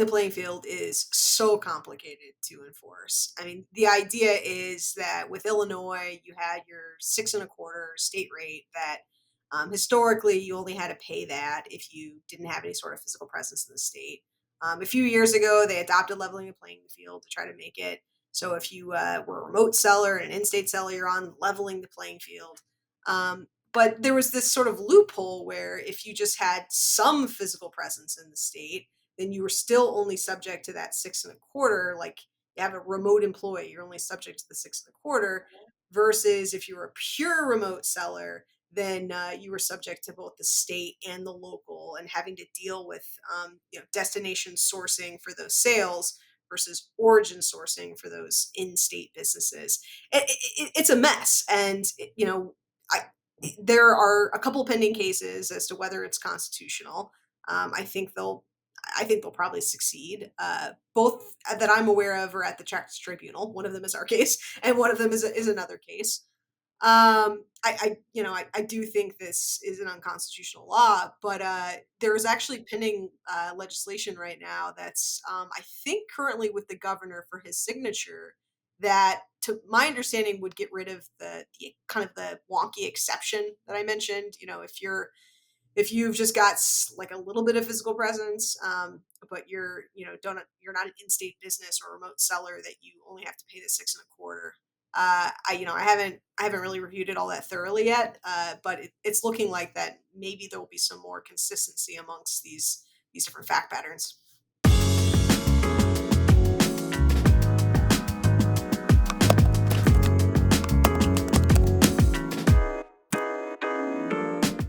the playing field is so complicated to enforce. I mean, the idea is that with Illinois, you had your 6.25 state rate that historically you only had to pay that if you didn't have any sort of physical presence in the state. A few years ago, they adopted leveling the playing field to try to make it so if you were a remote seller and an in-state seller, you're on leveling the playing field. But there was this sort of loophole where if you just had some physical presence in the state, then you were still only subject to that 6.25. Like you have a remote employee, you're only subject to the 6.25. Versus if you were a pure remote seller, then you were subject to both the state and the local, and having to deal with destination sourcing for those sales versus origin sourcing for those in-state businesses. It's a mess, and I there are a couple pending cases as to whether it's constitutional. I think they'll probably succeed. Both that I'm aware of are at the Czech tribunal. One of them is our case, and one of them is another case. I do think this is an unconstitutional law, but there is actually pending legislation right now that's I think currently with the governor for his signature that, to my understanding, would get rid of the kind of the wonky exception that I mentioned. If you've just got like a little bit of physical presence, but you're not an in-state business or a remote seller, that you only have to pay the 6.25. I haven't really reviewed it all that thoroughly yet, but it's looking like that maybe there will be some more consistency amongst these different fact patterns.